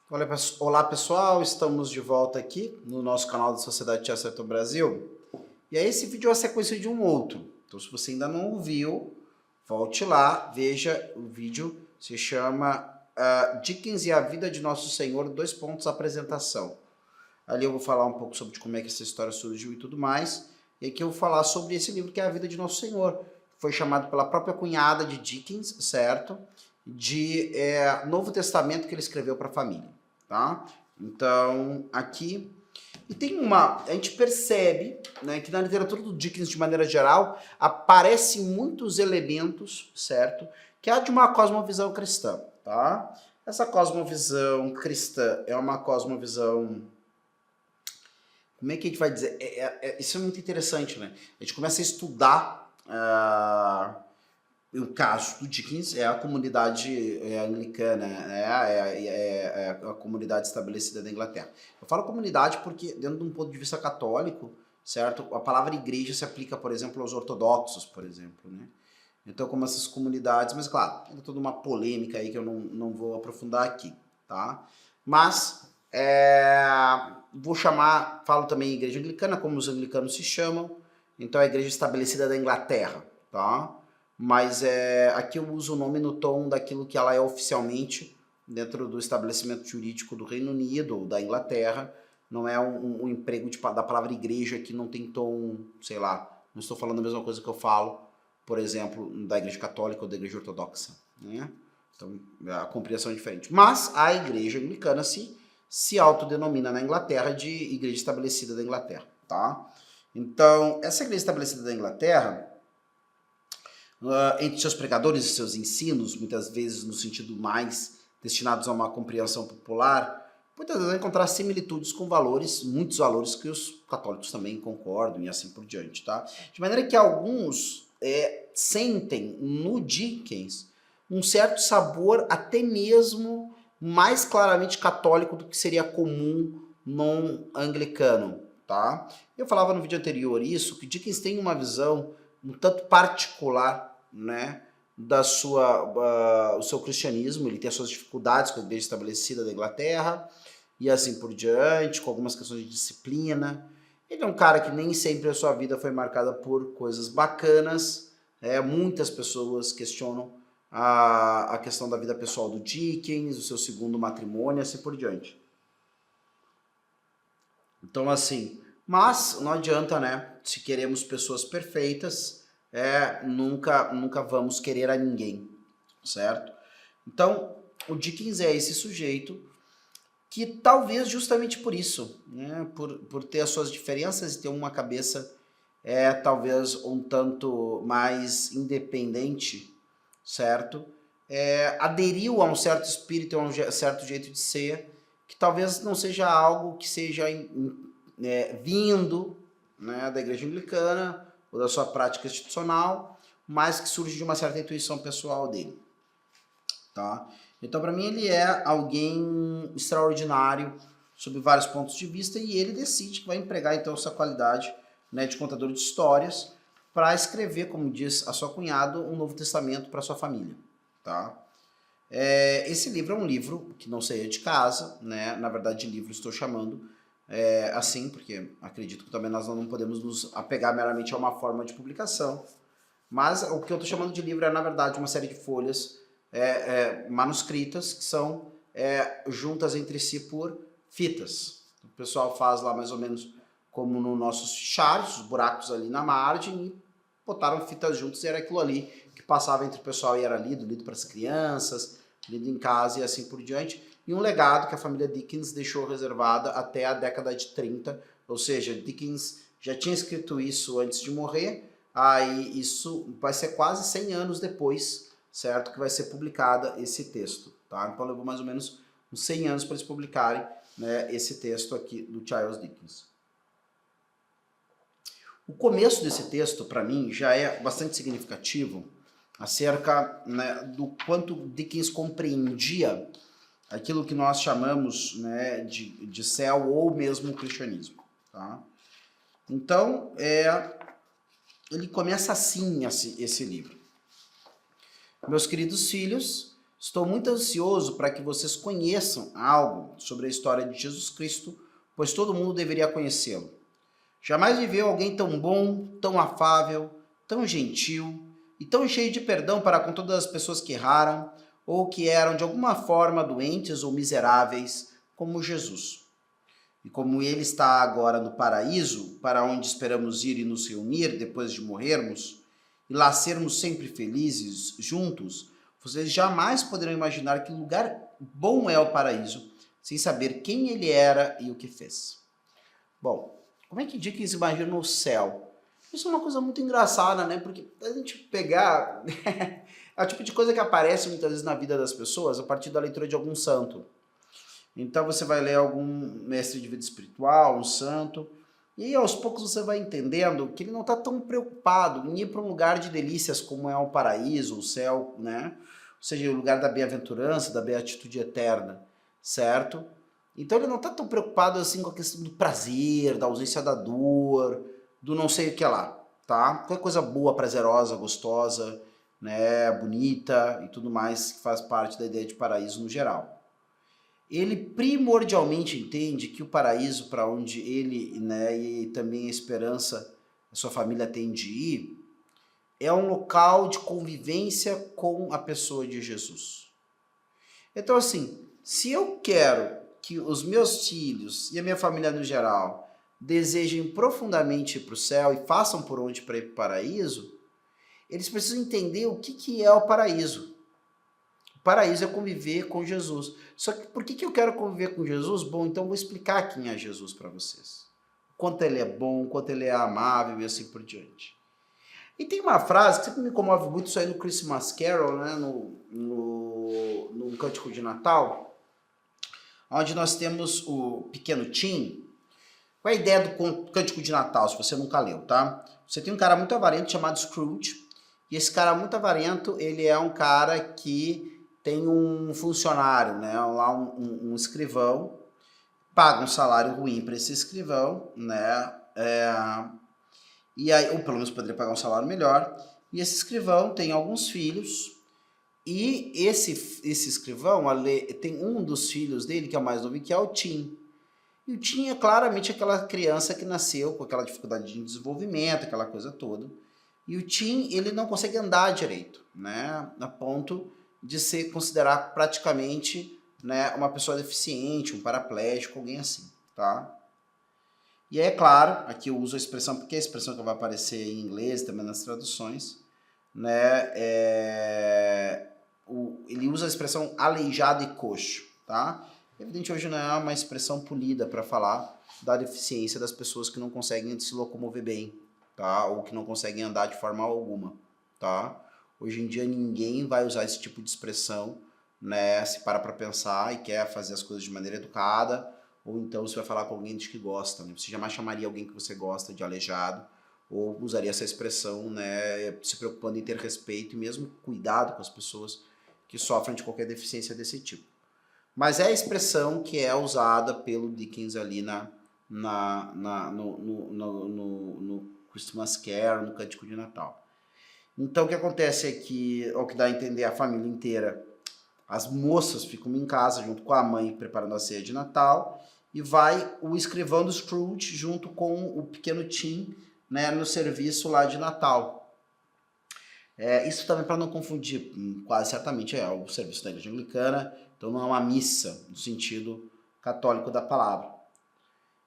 Olá pessoal, estamos de volta aqui no nosso canal da Sociedade Chesterton Brasil. E aí esse vídeo é a sequência de um outro. Então se você ainda não ouviu, volte lá, veja o vídeo. Se chama Dickens e a Vida de Nosso Senhor, apresentação. Ali eu vou falar um pouco sobre como é que essa história surgiu e tudo mais. E aqui eu vou falar sobre esse livro que é A Vida de Nosso Senhor. Foi chamado pela própria cunhada de Dickens, certo? De Novo Testamento que ele escreveu para a família, tá? Então, aqui... E tem a gente percebe, né, que na literatura do Dickens, de maneira geral, aparecem muitos elementos, certo? Que há de uma cosmovisão cristã, tá? Essa cosmovisão cristã é uma cosmovisão... Como é que a gente vai dizer? Isso é muito interessante, né? A gente começa a estudar o caso do Dickens, é a comunidade anglicana, a comunidade estabelecida da Inglaterra. Eu falo comunidade porque, dentro de um ponto de vista católico, certo? A palavra igreja se aplica, por exemplo, aos ortodoxos, por exemplo, né? Então, como essas comunidades, mas claro, tem toda uma polêmica aí que eu não vou aprofundar aqui, tá? Mas, falo também igreja anglicana, como os anglicanos se chamam, então é a igreja estabelecida da Inglaterra, tá? Mas aqui eu uso o nome no tom daquilo que ela é oficialmente dentro do estabelecimento jurídico do Reino Unido ou da Inglaterra. Não é um emprego da palavra igreja que não tem tom, sei lá, não estou falando a mesma coisa que eu falo, por exemplo, da igreja católica ou da igreja ortodoxa, né? Então a compreensão é diferente. Mas a igreja anglicana se autodenomina na Inglaterra de igreja estabelecida da Inglaterra, tá? Então, essa igreja estabelecida da Inglaterra, entre seus pregadores e seus ensinos, muitas vezes no sentido mais destinados a uma compreensão popular, muitas vezes vai encontrar similitudes com valores, muitos valores que os católicos também concordam e assim por diante, tá? De maneira que alguns sentem no Dickens um certo sabor até mesmo mais claramente católico do que seria comum num anglicano, tá? Eu falava no vídeo anterior isso, que Dickens tem uma visão um tanto particular, né, o seu cristianismo. Ele tem as suas dificuldades com a igreja estabelecida da Inglaterra e assim por diante, com algumas questões de disciplina. Ele é um cara que nem sempre a sua vida foi marcada por coisas bacanas. Muitas pessoas questionam a questão da vida pessoal do Dickens, o seu segundo matrimônio e assim por diante. Então, assim, mas não adianta, né? Se queremos pessoas perfeitas, nunca vamos querer a ninguém, certo? Então, o Dickens é esse sujeito que talvez justamente por isso, né? Por ter as suas diferenças e ter uma cabeça talvez um tanto mais independente, certo? Aderiu a um certo espírito, a um certo jeito de ser, que talvez não seja algo que seja vindo, né, da igreja anglicana ou da sua prática institucional, mas que surge de uma certa intuição pessoal dele, tá? Então, para mim, ele é alguém extraordinário sob vários pontos de vista, e ele decide que vai empregar então essa qualidade, né, de contador de histórias para escrever, como diz a sua cunhada, um Novo Testamento para sua família, tá? Esse livro é um livro que não saía de casa, né? Na verdade, livro estou chamando assim, porque acredito que também nós não podemos nos apegar meramente a uma forma de publicação. Mas o que eu estou chamando de livro é, na verdade, uma série de folhas manuscritas que são juntas entre si por fitas. O pessoal faz lá mais ou menos como nos nossos fichários, os buracos ali na margem, e botaram fitas juntas e era aquilo ali que passava entre o pessoal e era lido para as crianças, lido em casa e assim por diante. E um legado que a família Dickens deixou reservada até a década de 30, ou seja, Dickens já tinha escrito isso antes de morrer, aí isso vai ser quase 100 anos depois, certo, que vai ser publicada esse texto, tá? Então levou mais ou menos uns 100 anos para eles publicarem, né, esse texto aqui do Charles Dickens. O começo desse texto, para mim, já é bastante significativo acerca, né, do quanto Dickens compreendia aquilo que nós chamamos, né, de céu ou mesmo o cristianismo, tá? Então, ele começa assim esse livro. Meus queridos filhos, Estou muito ansioso para que vocês conheçam algo sobre a história de Jesus Cristo, pois todo mundo deveria conhecê-lo. Jamais viveu alguém tão bom, tão afável, tão gentil e tão cheio de perdão para com todas as pessoas que erraram ou que eram de alguma forma doentes ou miseráveis, como Jesus. E como ele está agora no paraíso, para onde esperamos ir e nos reunir depois de morrermos, e lá sermos sempre felizes juntos, vocês jamais poderão imaginar que lugar bom é o paraíso, sem saber quem ele era e o que fez. Bom, como é que Dickens imagina o céu? Isso é uma coisa muito engraçada, né? Porque a gente pegar... é o tipo de coisa que aparece muitas vezes na vida das pessoas a partir da leitura de algum santo. Então você vai ler algum mestre de vida espiritual, um santo, e aí aos poucos você vai entendendo que ele não está tão preocupado em ir para um lugar de delícias como é o paraíso, o céu, né? Ou seja, o lugar da bem-aventurança, da beatitude eterna, certo? Então ele não está tão preocupado assim com a questão do prazer, da ausência da dor, do não sei o que lá, tá? Qualquer coisa boa, prazerosa, gostosa, né, bonita e tudo mais que faz parte da ideia de paraíso no geral. Ele primordialmente entende que o paraíso para onde ele, né, e também a esperança, a sua família tem de ir, é um local de convivência com a pessoa de Jesus. Então assim, se eu quero que os meus filhos e a minha família no geral desejem profundamente ir para o céu e façam por onde para ir para o paraíso, eles precisam entender o que é o paraíso. O paraíso é conviver com Jesus. Só que por que eu quero conviver com Jesus? Bom, então eu vou explicar quem é Jesus para vocês. Quanto ele é bom, quanto ele é amável e assim por diante. E tem uma frase que sempre me comove muito, isso aí no Christmas Carol, né, no Cântico de Natal, onde nós temos o pequeno Tim. Qual é a ideia do Cântico de Natal, se você nunca leu, tá? Você tem um cara muito avarento chamado Scrooge, e esse cara muito avarento, ele é um cara que tem um funcionário, né, lá um escrivão, paga um salário ruim para esse escrivão, né, e aí, ou pelo menos poderia pagar um salário melhor, e esse escrivão tem alguns filhos, e esse escrivão tem um dos filhos dele, que é o mais novo, que é o Tim. E o Tim é claramente aquela criança que nasceu com aquela dificuldade de desenvolvimento, aquela coisa toda. E o Tim, ele não consegue andar direito, né, a ponto de ser considerado praticamente, né, uma pessoa deficiente, um paraplégico, alguém assim, tá? E aí, é claro, aqui eu uso a expressão, porque é a expressão que vai aparecer em inglês também nas traduções, né, ele usa a expressão aleijado e coxo, tá? Evidente, hoje não é uma expressão polida para falar da deficiência das pessoas que não conseguem se locomover bem, tá? Ou que não conseguem andar de forma alguma, tá? Hoje em dia ninguém vai usar esse tipo de expressão, né? Se para pensar e quer fazer as coisas de maneira educada, ou então você vai falar com alguém de que gosta, né? Você jamais chamaria alguém que você gosta de aleijado, ou usaria essa expressão, né? Se preocupando em ter respeito e mesmo cuidado com as pessoas que sofrem de qualquer deficiência desse tipo. Mas é a expressão que é usada pelo Dickens ali no Christmas Carol, no Cântico de Natal. Então o que acontece é que, ao que dá a entender, a família inteira, as moças ficam em casa junto com a mãe preparando a ceia de Natal, e vai o escrivão do Scrooge junto com o pequeno Tim, né, no serviço lá de Natal. Isso também para não confundir, quase certamente é o serviço da igreja anglicana, então não é uma missa no sentido católico da palavra.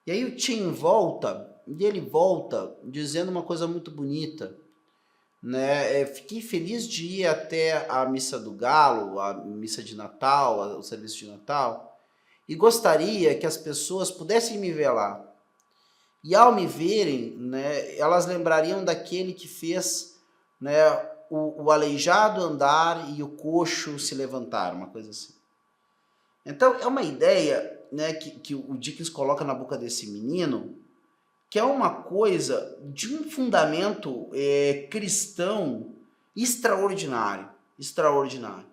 E aí o Tim volta, e ele volta dizendo uma coisa muito bonita, né? Fiquei feliz de ir até a missa do Galo, a missa de Natal, o serviço de Natal, e gostaria que as pessoas pudessem me ver lá. E ao me verem, né, elas lembrariam daquele que fez, né, o aleijado andar e o coxo se levantar, uma coisa assim. Então é uma ideia, né, que o Dickens coloca na boca desse menino, que é uma coisa de um fundamento cristão extraordinário, extraordinário.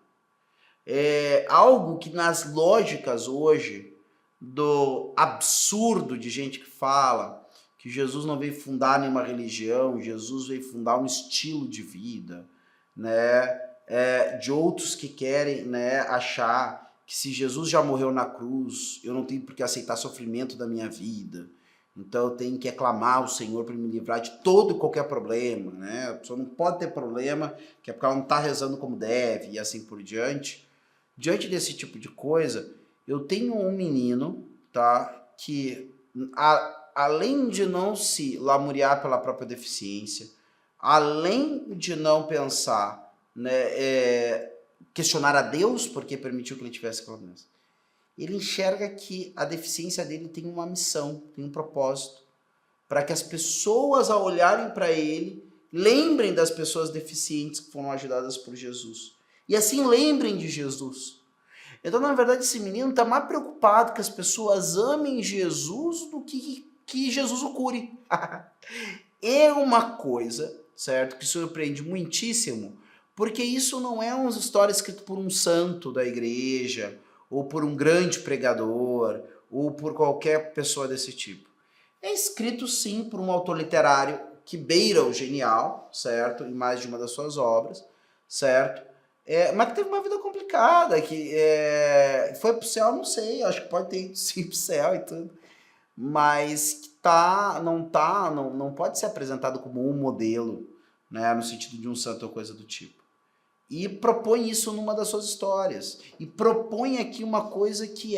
É algo que nas lógicas hoje do absurdo de gente que fala que Jesus não veio fundar nenhuma religião, Jesus veio fundar um estilo de vida, né? de outros que querem, né, achar que se Jesus já morreu na cruz, eu não tenho por que aceitar sofrimento da minha vida. Então eu tenho que aclamar o Senhor para me livrar de todo e qualquer problema, né? A pessoa não pode ter problema, que é porque ela não está rezando como deve e assim por diante. Diante desse tipo de coisa, eu tenho um menino, tá, que além de não se lamuriar pela própria deficiência, além de não pensar, né, questionar a Deus porque permitiu que ele tivesse aquela doença, ele enxerga que a deficiência dele tem uma missão, tem um propósito, para que as pessoas, ao olharem para ele, lembrem das pessoas deficientes que foram ajudadas por Jesus. E assim lembrem de Jesus. Então, na verdade, esse menino está mais preocupado que as pessoas amem Jesus do que Jesus o cure. É uma coisa, certo, que surpreende muitíssimo, porque isso não é uma história escrita por um santo da igreja, ou por um grande pregador, ou por qualquer pessoa desse tipo. É escrito, sim, por um autor literário que beira o genial, certo, em mais de uma das suas obras, certo, mas que teve uma vida complicada, que foi pro céu, não sei, acho que pode ter ido sim pro céu e tudo, mas que não pode ser apresentado como um modelo, né, no sentido de um santo ou coisa do tipo. E propõe isso numa das suas histórias. E propõe aqui uma coisa que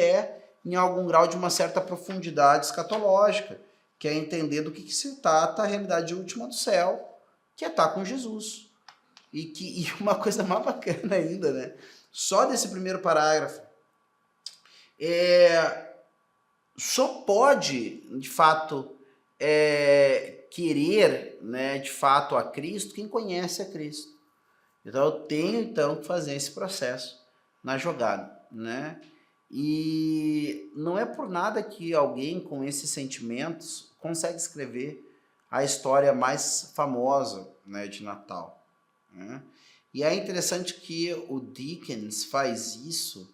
em algum grau, de uma certa profundidade escatológica, que é entender do que se trata a realidade última do céu, que é estar com Jesus. E uma coisa mais bacana ainda, né? Só desse primeiro parágrafo, só pode, de fato, querer, né, de fato, a Cristo quem conhece a Cristo. Então eu tenho então que fazer esse processo na jogada, né? E não é por nada que alguém com esses sentimentos consegue escrever a história mais famosa, né, de Natal, né? E é interessante que o Dickens faz isso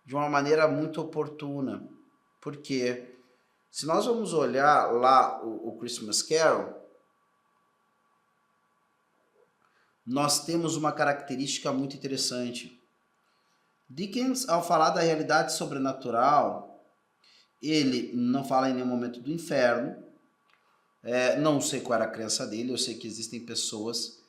de uma maneira muito oportuna, porque se nós vamos olhar lá o Christmas Carol, nós temos uma característica muito interessante. Dickens, ao falar da realidade sobrenatural, ele não fala em nenhum momento do inferno. Não sei qual era a crença dele, eu sei que existem pessoas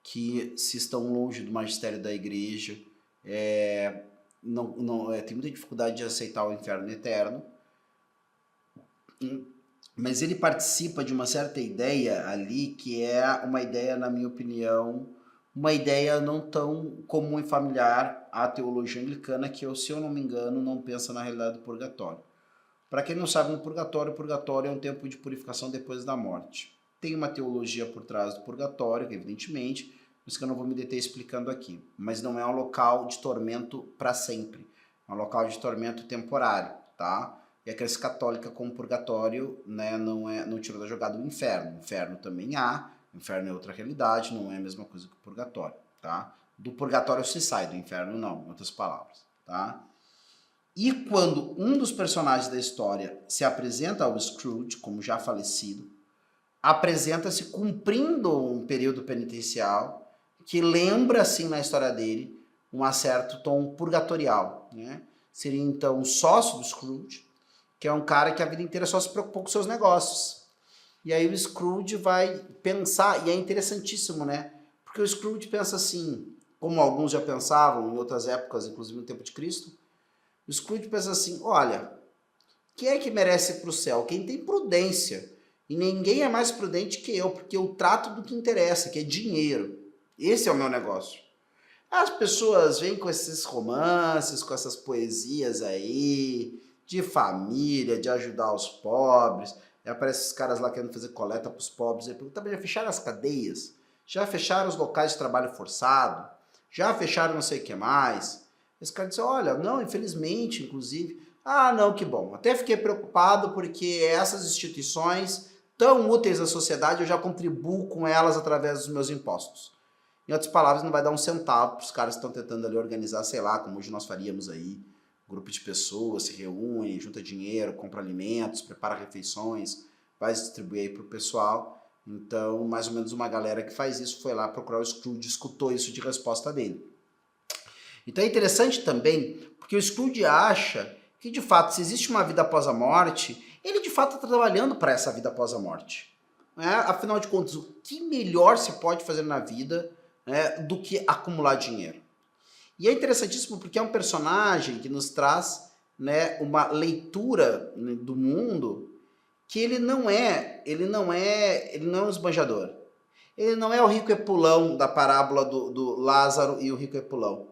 que, se estão longe do magistério da igreja, tem muita dificuldade de aceitar o inferno eterno. Mas ele participa de uma certa ideia ali, que é uma ideia, na minha opinião, uma ideia não tão comum e familiar à teologia anglicana, que, se eu não me engano, não pensa na realidade do purgatório. Para quem não sabe, o purgatório é um tempo de purificação depois da morte. Tem uma teologia por trás do purgatório, evidentemente, mas que eu não vou me deter explicando aqui. Mas não é um local de tormento para sempre. É um local de tormento temporário, tá? E a crença católica com o purgatório, né, não tirou da jogada o inferno. O inferno também há, o inferno é outra realidade, não é a mesma coisa que o purgatório, tá? Do purgatório se sai, do inferno não, em outras palavras, tá? E quando um dos personagens da história se apresenta ao Scrooge, como já falecido, apresenta-se cumprindo um período penitencial que lembra, assim, na história dele, um certo tom purgatorial, né? Seria, então, um sócio do Scrooge, que é um cara que a vida inteira só se preocupou com seus negócios. E aí o Scrooge vai pensar, e é interessantíssimo, né? Porque o Scrooge pensa assim, como alguns já pensavam em outras épocas, inclusive no tempo de Cristo, o Scrooge pensa assim, olha, quem é que merece ir para o céu? Quem tem prudência. E ninguém é mais prudente que eu, porque eu trato do que interessa, que é dinheiro. Esse é o meu negócio. As pessoas vêm com esses romances, com essas poesias aí, de família, de ajudar os pobres. E aparecem os caras lá querendo fazer coleta para os pobres. Ele pergunta, já fecharam as cadeias? Já fecharam os locais de trabalho forçado? Já fecharam não sei o que mais? Esse cara disse, olha, não, infelizmente, inclusive. Ah, não, que bom. Até fiquei preocupado porque essas instituições tão úteis à sociedade, eu já contribuo com elas através dos meus impostos. Em outras palavras, não vai dar um centavo para os caras que estão tentando ali organizar, sei lá, como hoje nós faríamos aí. Um grupo de pessoas se reúne, junta dinheiro, compra alimentos, prepara refeições, vai distribuir aí para o pessoal. Então, mais ou menos uma galera que faz isso foi lá procurar o Scrooge, escutou isso de resposta dele. Então é interessante também, porque o Scrooge acha que, de fato, se existe uma vida após a morte, ele, de fato, está trabalhando para essa vida após a morte. Afinal de contas, o que melhor se pode fazer na vida, né, do que acumular dinheiro? E é interessantíssimo porque é um personagem que nos traz, né, uma leitura, né, do mundo que ele não é um esbanjador. Ele não é o rico epulão da parábola do Lázaro e o rico epulão.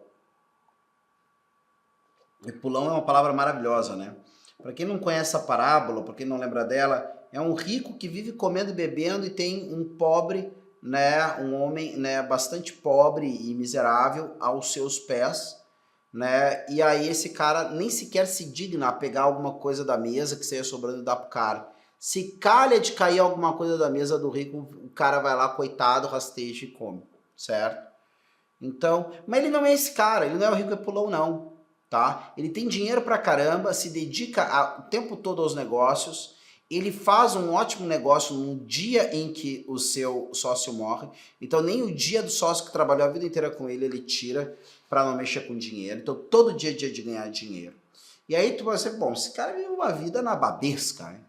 Epulão é uma palavra maravilhosa, né? Para quem não conhece a parábola, para quem não lembra dela, é um rico que vive comendo e bebendo e tem um pobre, né, um homem, né, bastante pobre e miserável aos seus pés, né? E aí esse cara nem sequer se digna a pegar alguma coisa da mesa que saia sobrando e dar pro cara. Se calha de cair alguma coisa da mesa do rico, o cara vai lá, coitado, rasteja e come, certo? Então, mas ele não é esse cara, ele não é o rico epulão não, tá? Ele tem dinheiro pra caramba, se dedica o tempo todo aos negócios, ele faz um ótimo negócio no dia em que o seu sócio morre, então nem o dia do sócio que trabalhou a vida inteira com ele tira para não mexer com dinheiro, então todo dia é dia de ganhar dinheiro. E aí tu vai ser, bom, esse cara vive uma vida na babesca, né?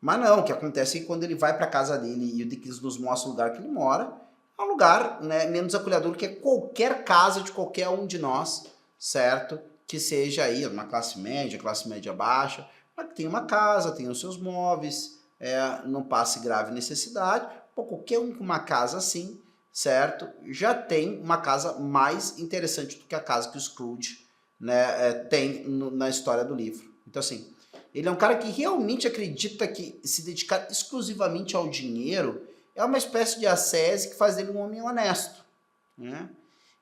Mas não, o que acontece é que quando ele vai para casa dele e o Dickens nos mostra o lugar que ele mora, é um lugar, né, menos acolhedor que qualquer casa de qualquer um de nós, certo? Que seja aí uma classe média baixa, mas que tem uma casa, tem os seus móveis, não passe grave necessidade. Pô, qualquer um com uma casa assim, certo? Já tem uma casa mais interessante do que a casa que o Scrooge, né, tem na história do livro. Então assim, ele é um cara que realmente acredita que se dedicar exclusivamente ao dinheiro é uma espécie de ascese que faz dele um homem honesto, né?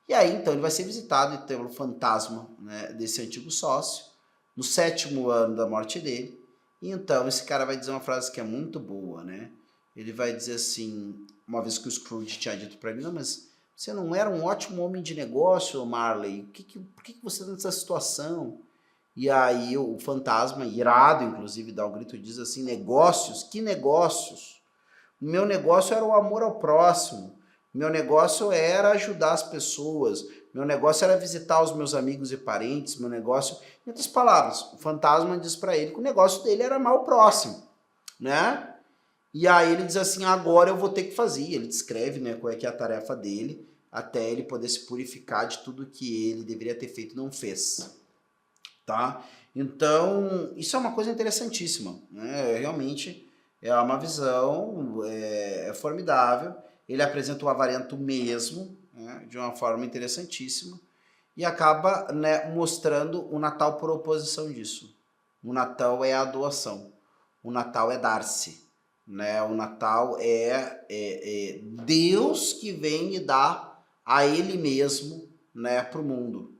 E aí, então, ele vai ser visitado pelo fantasma, né, desse antigo sócio, no 7º ano da morte dele. E então, esse cara vai dizer uma frase que é muito boa, né? Ele vai dizer assim, uma vez que o Scrooge tinha dito para ele, não, mas você não era um ótimo homem de negócio, Marley? Por que você está nessa situação? E aí o fantasma, irado, inclusive, dá o grito e diz assim, negócios? Que negócios? O meu negócio era o amor ao próximo. Meu negócio era ajudar as pessoas. Meu negócio era visitar os meus amigos e parentes. Meu negócio... Em outras palavras, o fantasma diz para ele que o negócio dele era amar o próximo, né? E aí ele diz assim, agora eu vou ter que fazer. Ele descreve, né, qual é que é a tarefa dele, até ele poder se purificar de tudo que ele deveria ter feito e não fez. Tá? Então, isso é uma coisa interessantíssima, né? Realmente é uma visão formidável. Ele apresenta o avarento mesmo, né, de uma forma interessantíssima e acaba, né, mostrando o Natal por oposição disso. O Natal é a doação, o Natal é dar-se, né? O Natal é Deus que vem e dá a Ele mesmo, né, para o mundo.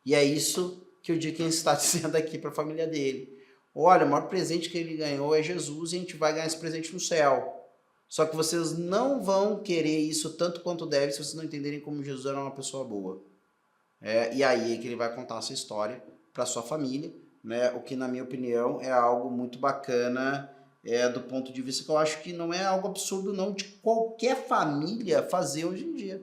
E é isso que o Dickens está dizendo aqui para a família dele. Olha, o maior presente que ele ganhou é Jesus e a gente vai ganhar esse presente no céu. Só que vocês não vão querer isso tanto quanto deve se vocês não entenderem como Jesus era uma pessoa boa. E aí é que ele vai contar essa história para sua família, né? O que, na minha opinião, é algo muito bacana, do ponto de vista que eu acho que não é algo absurdo não de qualquer família fazer hoje em dia.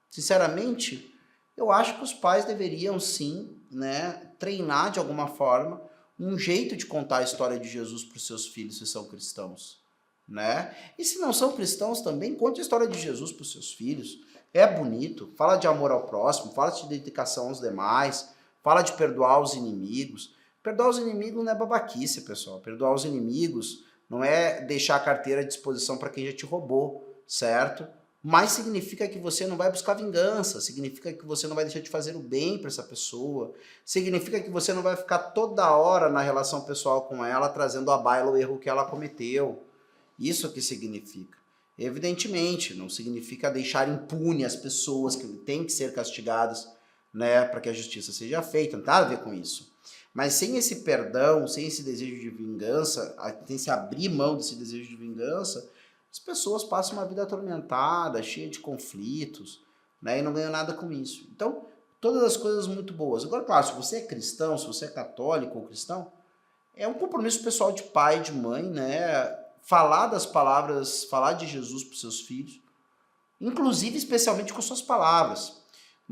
Sinceramente, eu acho que os pais deveriam sim, né, treinar de alguma forma um jeito de contar a história de Jesus para os seus filhos se são cristãos, né? E se não são cristãos também, conte a história de Jesus para os seus filhos. É bonito, fala de amor ao próximo, fala de dedicação aos demais, fala de perdoar os inimigos. Perdoar os inimigos não é babaquice, pessoal. Perdoar os inimigos não é deixar a carteira à disposição para quem já te roubou, certo? Mas significa que você não vai buscar vingança, significa que você não vai deixar de fazer o bem para essa pessoa, significa que você não vai ficar toda hora na relação pessoal com ela, trazendo à baila o erro que ela cometeu. Isso que significa. Evidentemente, não significa deixar impune as pessoas que têm que ser castigadas, né, para que a justiça seja feita, não tem nada a ver com isso. Mas sem esse perdão, sem esse desejo de vingança, sem se abrir mão desse desejo de vingança, as pessoas passam uma vida atormentada, cheia de conflitos, né, e não ganham nada com isso. Então, todas as coisas muito boas. Agora, claro, se você é cristão, se você é católico ou cristão, é um compromisso pessoal de pai, de mãe, né, falar das palavras, falar de Jesus para os seus filhos, inclusive especialmente com suas palavras.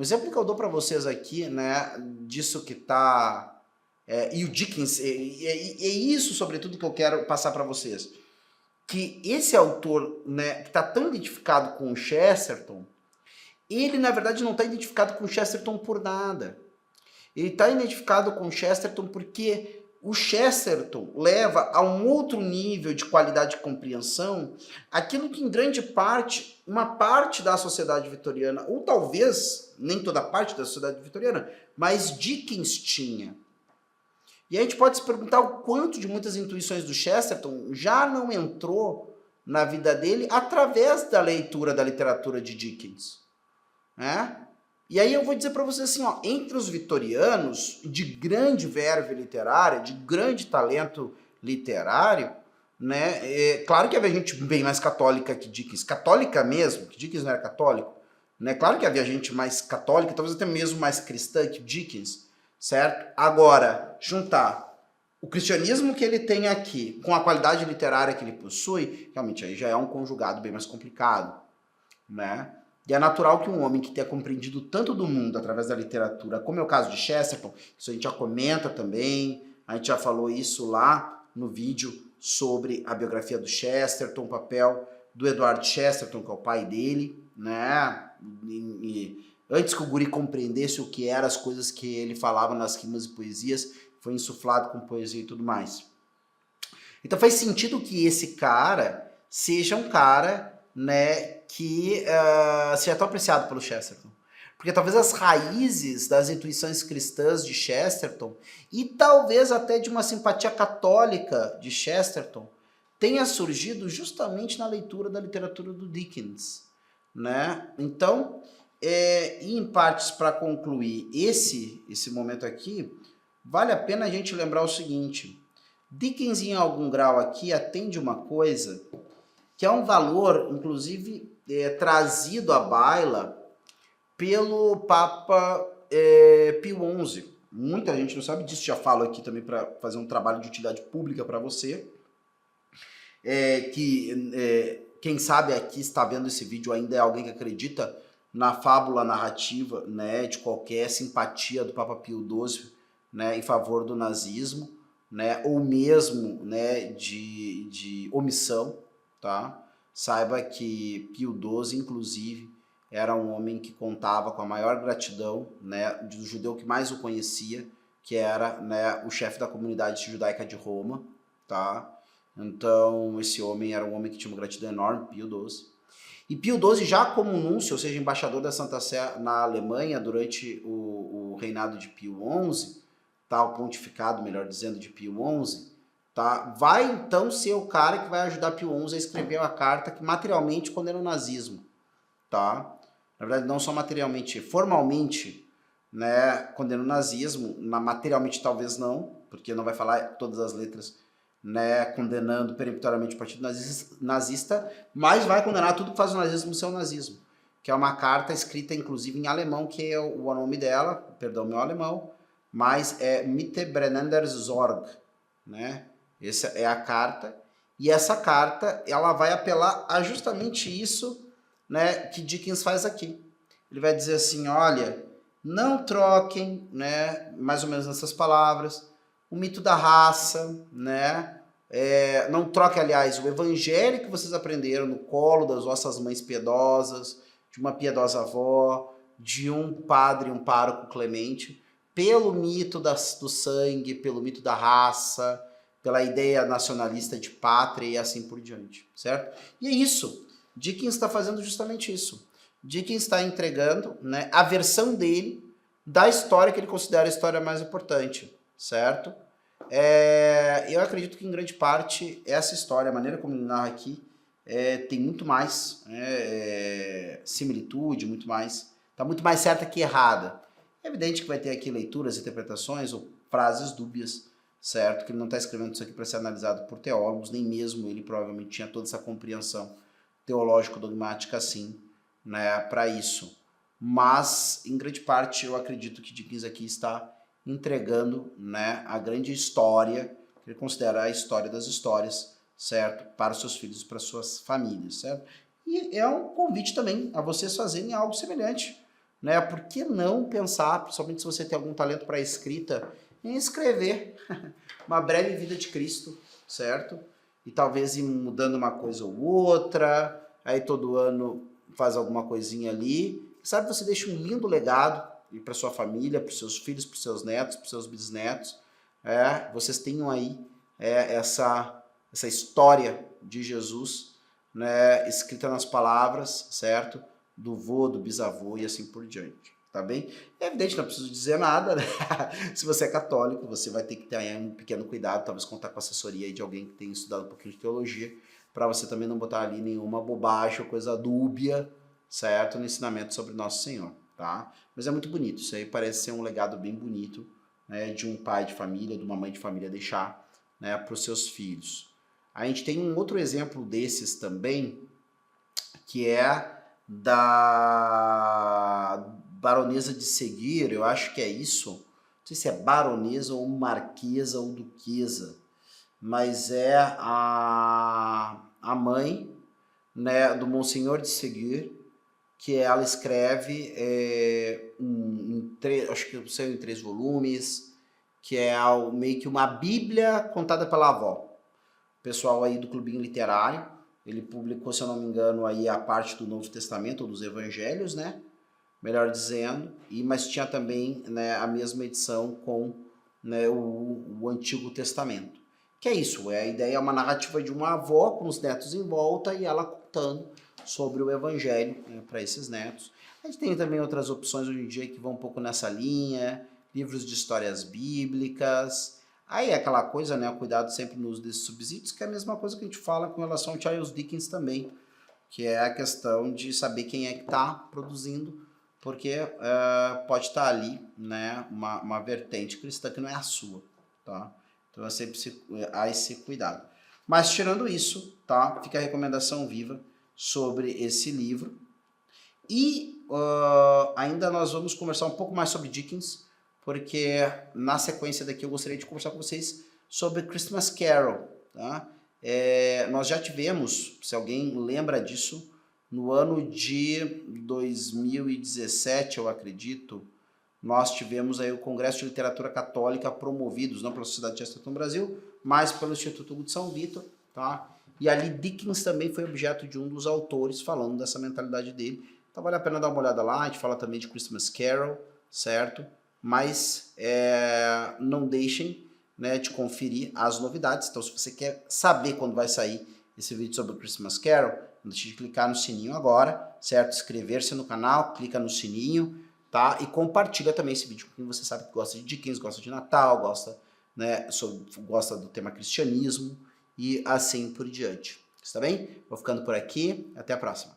O exemplo que eu dou para vocês aqui, né, disso que tá... e o Dickens, é isso, sobretudo, que eu quero passar para vocês. Que esse autor, né, que está tão identificado com o Chesterton, ele, na verdade, não está identificado com o Chesterton por nada. Ele está identificado com o Chesterton porque o Chesterton leva a um outro nível de qualidade de compreensão aquilo que, em grande parte, uma parte da sociedade vitoriana, ou talvez nem toda parte da sociedade vitoriana, mas Dickens tinha. E a gente pode se perguntar o quanto de muitas intuições do Chesterton já não entrou na vida dele através da leitura da literatura de Dickens. Né? E aí eu vou dizer para vocês assim, ó, entre os vitorianos, de grande verve literária, de grande talento literário, né? Claro que havia gente bem mais católica que Dickens, católica mesmo, que Dickens não era católico, né? Claro que havia gente mais católica, talvez até mesmo mais cristã que Dickens, certo? Agora, juntar o cristianismo que ele tem aqui com a qualidade literária que ele possui, realmente aí já é um conjugado bem mais complicado, né? E é natural que um homem que tenha compreendido tanto do mundo através da literatura, como é o caso de Chesterton, isso a gente já comenta também, a gente já falou isso lá no vídeo sobre a biografia do Chesterton, o papel do Edward Chesterton, que é o pai dele, né? E antes que o guri compreendesse o que eram as coisas que ele falava nas rimas e poesias, foi insuflado com poesia e tudo mais. Então faz sentido que esse cara seja um cara, né, que seja tão apreciado pelo Chesterton. Porque talvez as raízes das intuições cristãs de Chesterton e talvez até de uma simpatia católica de Chesterton tenha surgido justamente na leitura da literatura do Dickens, né? Então, e em partes para concluir esse momento aqui, vale a pena a gente lembrar o seguinte: Dickens, em algum grau aqui, atende uma coisa que é um valor, inclusive, trazido à baila pelo Papa Pio XI. Muita gente não sabe disso, já falo aqui também para fazer um trabalho de utilidade pública para você, quem sabe aqui está vendo esse vídeo ainda é alguém que acredita na fábula narrativa, né, de qualquer simpatia do Papa Pio XII, né, em favor do nazismo, né, ou mesmo, né, de omissão, tá? Saiba que Pio XII, inclusive, era um homem que contava com a maior gratidão, né, do judeu que mais o conhecia, que era, né, o chefe da comunidade judaica de Roma, tá? Então, esse homem era um homem que tinha uma gratidão enorme, Pio XII. E Pio XII, já como núncio, ou seja, embaixador da Santa Sé na Alemanha durante o reinado de Pio XI, tá, o pontificado, melhor dizendo, de Pio XI, tá, vai então ser o cara que vai ajudar Pio XI a escrever a carta que materialmente condena o nazismo, tá? Na verdade, não só materialmente, formalmente, né, condena o nazismo, materialmente talvez não, porque não vai falar todas as letras, né, condenando peremptoriamente o partido nazista, mas vai condenar tudo que faz o nazismo ser o nazismo, que é uma carta escrita inclusive em alemão, que é o nome dela, perdão meu alemão, mas é Mitte brennender Sorg, né? Essa é a carta, e essa carta ela vai apelar a justamente isso, né, que Dickens faz aqui. Ele vai dizer assim, olha, não troquem, né, mais ou menos nessas palavras, o mito da raça, né? Não troque, aliás, o evangelho que vocês aprenderam no colo das vossas mães piedosas, de uma piedosa avó, de um padre, um pároco clemente, pelo mito do sangue, pelo mito da raça, pela ideia nacionalista de pátria e assim por diante, certo? E é isso. Dickens está fazendo justamente isso. Dickens está entregando, né, a versão dele da história que ele considera a história mais importante, certo? Eu acredito que em grande parte essa história, a maneira como ele narra aqui, tem muito mais similitude, muito mais, está muito mais certa que errada. É evidente que vai ter aqui leituras, interpretações ou frases dúbias, certo? Que ele não está escrevendo isso aqui para ser analisado por teólogos, nem mesmo ele provavelmente tinha toda essa compreensão teológico-dogmática assim, né, para isso. Mas, em grande parte, eu acredito que Dickens aqui está entregando, né, a grande história, que ele considera a história das histórias, certo? Para os seus filhos e para suas famílias, certo? E é um convite também a vocês fazerem algo semelhante, né? Por que não pensar, principalmente se você tem algum talento para escrita, em escrever uma breve vida de Cristo, certo? E talvez ir mudando uma coisa ou outra, aí todo ano faz alguma coisinha ali. Sabe, você deixa um lindo legado para sua família, para os seus filhos, para os seus netos, para os seus bisnetos. Vocês tenham aí essa história de Jesus, né, escrita nas palavras, certo? Do vô, do bisavô e assim por diante, tá bem? É evidente, não preciso dizer nada, né? Se você é católico, você vai ter que ter um pequeno cuidado, talvez contar com a assessoria aí de alguém que tenha estudado um pouquinho de teologia, para você também não botar ali nenhuma bobagem ou coisa dúbia, certo? No ensinamento sobre Nosso Senhor, tá? Mas é muito bonito, isso aí parece ser um legado bem bonito, né, de um pai de família, de uma mãe de família deixar, né, para os seus filhos. A gente tem um outro exemplo desses também, que é da baronesa de Seguir, eu acho que é isso, não sei se é baronesa ou marquesa ou duquesa, mas é a mãe, né, do Monsenhor de Seguir, que ela escreve acho que saiu em 3 volumes, que é meio que uma bíblia contada pela avó. O pessoal aí do Clubinho Literário, ele publicou, se eu não me engano, aí a parte do Novo Testamento, ou dos Evangelhos, né? Melhor dizendo, mas tinha também, né, a mesma edição com, né, o Antigo Testamento. Que é isso, a ideia é uma narrativa de uma avó com os netos em volta e ela contando sobre o Evangelho, né, para esses netos. A gente tem também outras opções hoje em dia que vão um pouco nessa linha, livros de histórias bíblicas. Aí é aquela coisa, né, o cuidado sempre no uso desses subsídios, que é a mesma coisa que a gente fala com relação ao Charles Dickens também, que é a questão de saber quem é que está produzindo, porque pode estar ali, né, uma vertente cristã que não é a sua, tá? Então há esse cuidado. Mas tirando isso, tá? Fica a recomendação viva sobre esse livro. E ainda nós vamos conversar um pouco mais sobre Dickens, porque na sequência daqui eu gostaria de conversar com vocês sobre Christmas Carol, tá? Nós já tivemos, se alguém lembra disso, no ano de 2017, eu acredito, nós tivemos aí o Congresso de Literatura Católica promovidos, não pela Sociedade de Chesterton Brasil, mas pelo Instituto Hugo de São Vitor, tá? E ali Dickens também foi objeto de um dos autores falando dessa mentalidade dele. Então vale a pena dar uma olhada lá, a gente fala também de Christmas Carol, certo? Mas não deixem, né, de conferir as novidades. Então se você quer saber quando vai sair esse vídeo sobre o Christmas Carol, não deixe de clicar no sininho agora, certo? Inscrever-se no canal, clica no sininho, tá? E compartilha também esse vídeo com quem você sabe que gosta de Dickens, gosta de Natal, gosta, né, gosta do tema cristianismo e assim por diante. Está bem? Vou ficando por aqui, até a próxima.